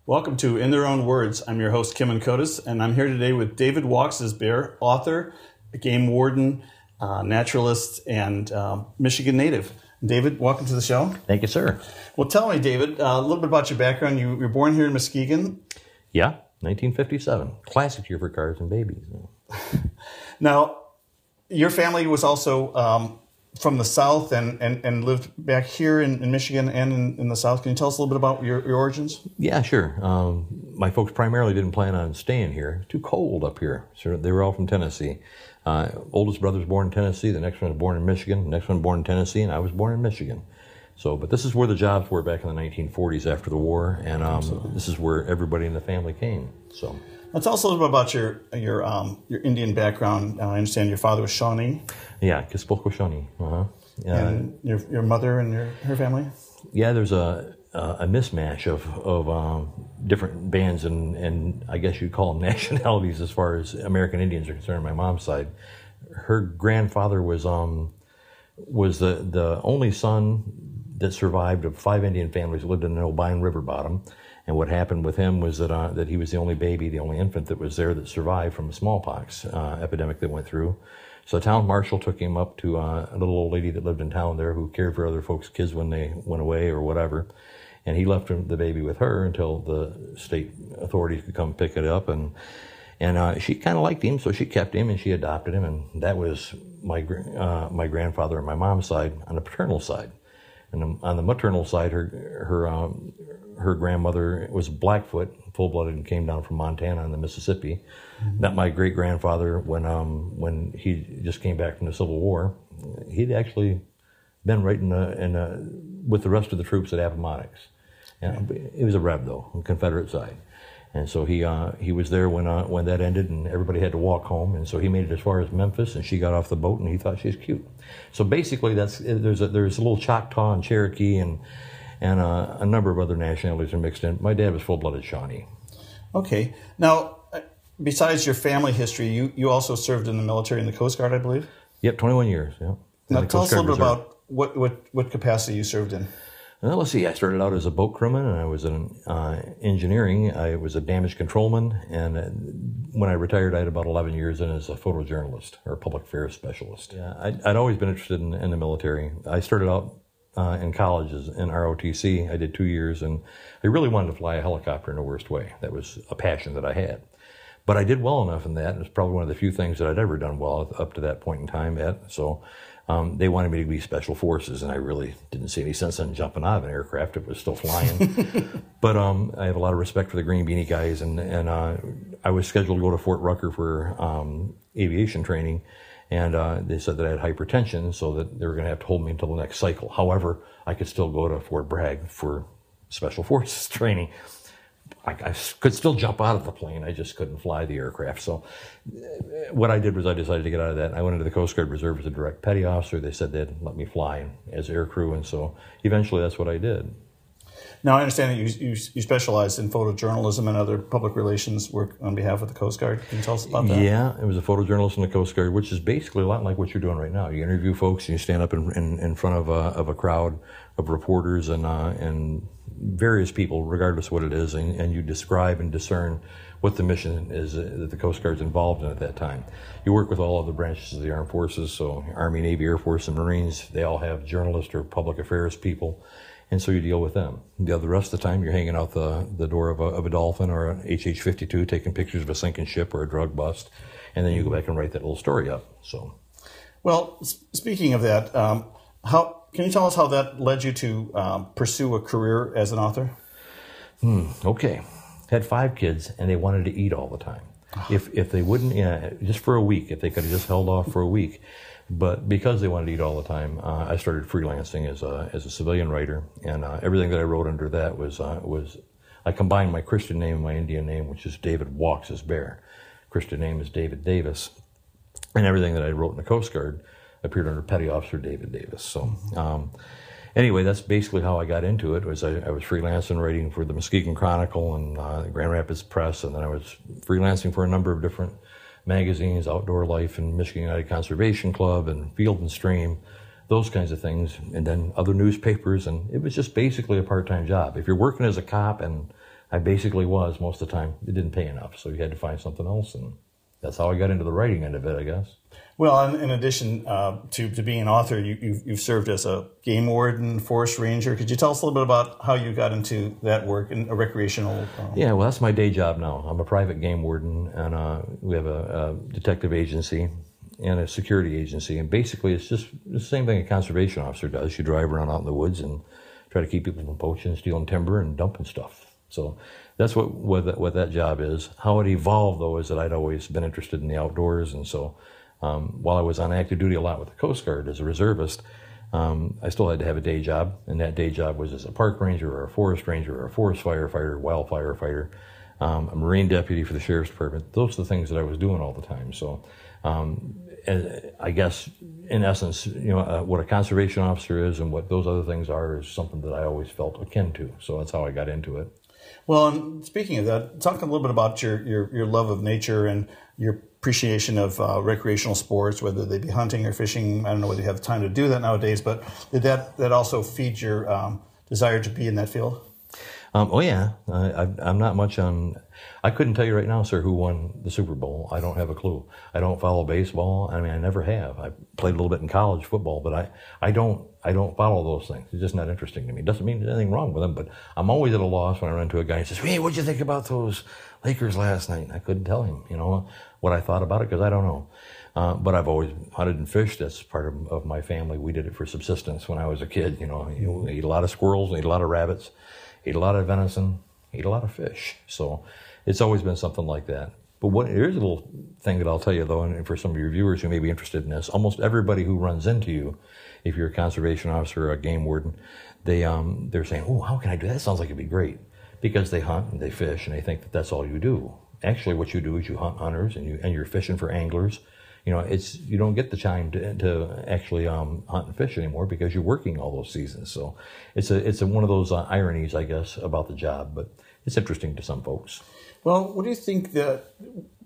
Welcome to In Their Own Words. I'm your host, Kimon Kotos, and I'm here today with David Walks as Bear, author, game warden, naturalist, and Michigan native. David, welcome to the show. Thank you, sir. Well, tell me, David, a little bit about your background. You were born here in Muskegon. Yeah, 1957. Classic year for cars and babies. Now, your family was also from the South and lived back here in Michigan and in the South. Can you tell us a little bit about your origins? Yeah, sure. My folks primarily didn't plan on staying here. It's too cold up here. So they were all from Tennessee. Oldest brother was born in Tennessee. The next one was born in Michigan. The next one born in Tennessee, and I was born in Michigan. So, but this is where the jobs were back in the 1940s after the war, and this is where everybody in the family came. So, now tell us a little bit about your Indian background. I understand your father was Shawnee. Yeah, Kispoko Shawnee. And your mother and her family. Yeah, there's a mismatch of different bands and I guess you'd call them nationalities as far as American Indians are concerned. My mom's side, her grandfather was the only son that survived of 5 Indian families that lived in the Obion River bottom. And what happened with him was that he was the only baby, the only infant that was there that survived from a smallpox epidemic that went through. So the town marshal took him up to a little old lady that lived in town there who cared for other folks' kids when they went away or whatever. And he left the baby with her until the state authorities could come pick it up. And she kind of liked him, so she kept him and she adopted him. And that was my grandfather on my mom's side, on the paternal side. And on the maternal side, her grandmother was Blackfoot, full-blooded, and came down from Montana and the Mississippi. Mm-hmm. Met my great-grandfather when he just came back from the Civil War. He'd actually been right with the rest of the troops at Appomattox. And he was a Rev, though, on the Confederate side. And so he was there when that ended, and everybody had to walk home. And so he made it as far as Memphis, and she got off the boat, and he thought she was cute. So basically, there's a little Choctaw and Cherokee and a number of other nationalities are mixed in. My dad was full-blooded Shawnee. Okay. Now, besides your family history, you also served in the military in the Coast Guard, I believe? Yep, 21 years. Yeah. Now, tell us a little bit about what capacity you served in. Well, let's see. I started out as a boat crewman, and I was in engineering. I was a damage controlman, and when I retired, I had about 11 years in as a photojournalist or public affairs specialist. Yeah, I'd always been interested in the military. I started out in college in ROTC. I did 2 years, and I really wanted to fly a helicopter in the worst way. That was a passion that I had. But I did well enough in that. It was probably one of the few things that I'd ever done well up to that point in time. So they wanted me to be special forces, and I really didn't see any sense in jumping out of an aircraft if it was still flying. But I have a lot of respect for the Green Beanie guys, and I was scheduled to go to Fort Rucker for aviation training, and they said that I had hypertension, so that they were going to have to hold me until the next cycle. However, I could still go to Fort Bragg for special forces training. I could still jump out of the plane. I just couldn't fly the aircraft. So what I did was I decided to get out of that. I went into the Coast Guard Reserve as a direct petty officer. They said they'd let me fly as air crew, and so eventually that's what I did. Now, I understand that you specialize in photojournalism and other public relations work on behalf of the Coast Guard. Can you tell us about that? Yeah, I was a photojournalist in the Coast Guard, which is basically a lot like what you're doing right now. You interview folks, and you stand up in front of a crowd of reporters and various people, regardless of what it is, and you describe and discern what the mission is that the Coast Guard's involved in at that time. You work with all of the branches of the armed forces, so Army, Navy, Air Force, and Marines. They all have journalists or public affairs people, and so you deal with them. The rest of the time, you're hanging out the door of a Dolphin or an HH-52, taking pictures of a sinking ship or a drug bust, and then you go back and write that little story up. So, well, speaking of that, can you tell us how that led you to pursue a career as an author? Okay. Had 5 kids, and they wanted to eat all the time. If they wouldn't, just for a week, if they could have just held off for a week. But because they wanted to eat all the time, I started freelancing as a civilian writer, and everything that I wrote under that was I combined my Christian name and my Indian name, which is David Walks as Bear. Christian name is David Davis, and everything that I wrote in the Coast Guard appeared under Petty Officer David Davis. So anyway, that's basically how I got into it. I was freelancing, writing for the Muskegon Chronicle and the Grand Rapids Press, and then I was freelancing for a number of different magazines, Outdoor Life and Michigan United Conservation Club and Field and Stream, those kinds of things, and then other newspapers, and it was just basically a part-time job. If you're working as a cop and I basically was most of the time. It didn't pay enough, so you had to find something else, and that's how I got into the writing end of it, I guess. Well, in addition to being an author, you've served as a game warden, forest ranger. Could you tell us a little bit about how you got into that work in a recreational? Yeah, well, that's my day job now. I'm a private game warden, and we have a detective agency and a security agency. And basically, it's just the same thing a conservation officer does. You drive around out in the woods and try to keep people from poaching, stealing timber, and dumping stuff. So that's what that job is. How it evolved, though, is that I'd always been interested in the outdoors, and so while I was on active duty a lot with the Coast Guard as a reservist, I still had to have a day job, and that day job was as a park ranger or a forest ranger or a forest firefighter, wild firefighter, a Marine deputy for the Sheriff's Department. Those are the things that I was doing all the time. So I guess, in essence, what a conservation officer is and what those other things are is something that I always felt akin to. So that's how I got into it. Well, and speaking of that, talk a little bit about your love of nature and your appreciation of recreational sports, whether they be hunting or fishing. I don't know whether you have time to do that nowadays, but did that also feed your desire to be in that field? Oh, yeah. I'm not much on... I couldn't tell you right now, sir, who won the Super Bowl. I don't have a clue. I don't follow baseball. I mean, I never have. I played a little bit in college football, but I don't follow those things. It's just not interesting to me. It doesn't mean there's anything wrong with them, but I'm always at a loss when I run into a guy and says, hey, what'd you think about those Lakers last night? And I couldn't tell him, what I thought about it, because I don't know. But I've always hunted and fished. That's part of my family. We did it for subsistence when I was a kid. You eat a lot of squirrels, eat a lot of rabbits, eat a lot of venison, eat a lot of fish. So it's always been something like that. But here's a little thing that I'll tell you, though, and for some of your viewers who may be interested in this, almost everybody who runs into you, if you're a conservation officer or a game warden, they're saying, oh, how can I do that? That sounds like it'd be great. Because they hunt and they fish and they think that that's all you do. Actually, what you do is you hunt hunters and you're fishing for anglers. You don't get the time to actually hunt and fish anymore because you're working all those seasons. So it's one of those ironies, I guess, about the job, but it's interesting to some folks. Well, what do you think that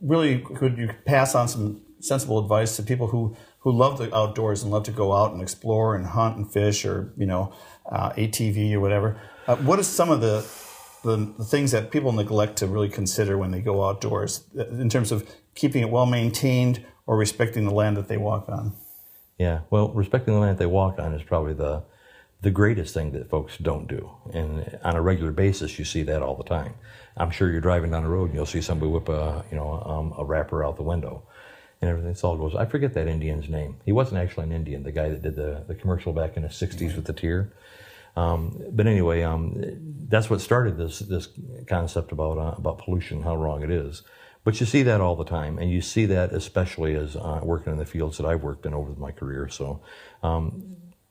really could you pass on some sensible advice to people who love the outdoors and love to go out and explore and hunt and fish or ATV or whatever? What is some of the things that people neglect to really consider when they go outdoors in terms of keeping it well maintained or respecting the land that they walk on? Yeah, well, respecting the land that they walk on is probably the greatest thing that folks don't do. And on a regular basis, you see that all the time. I'm sure you're driving down the road and you'll see somebody whip a wrapper out the window and everything. It all goes, I forget that Indian's name. He wasn't actually an Indian, the guy that did the commercial back in the 60s with the tear. But anyway, that's what started this concept about pollution, how wrong it is. But you see that all the time, and you see that especially as working in the fields that I've worked in over my career. So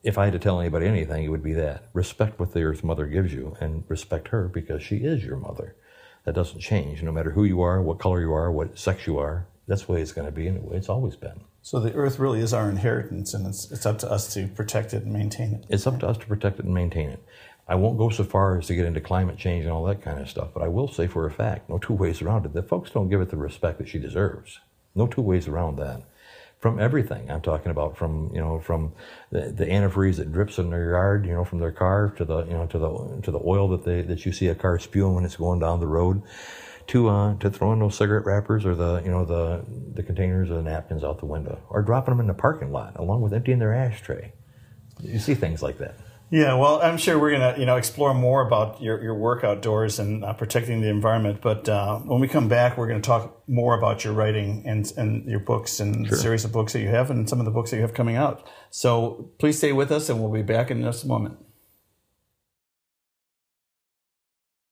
if I had to tell anybody anything, it would be that. Respect what the Earth Mother gives you, and respect her because she is your mother. That doesn't change, no matter who you are, what color you are, what sex you are. That's the way it's going to be, and the way it's always been. So the Earth really is our inheritance, and it's up to us to protect it and maintain it. It's up to us to protect it and maintain it. I won't go so far as to get into climate change and all that kind of stuff, but I will say for a fact, no two ways around it, that folks don't give it the respect that she deserves. No two ways around that. From everything I'm talking about, from the antifreeze that drips in their yard, from their car to the oil that you see a car spewing when it's going down the road, to throwing those cigarette wrappers or the containers or the napkins out the window, or dropping them in the parking lot along with emptying their ashtray. You see things like that. Yeah, well, I'm sure we're going to explore more about your work outdoors and protecting the environment. But when we come back, we're going to talk more about your writing and your books and the series of books that you have and some of the books that you have coming out. So please stay with us, and we'll be back in just a moment.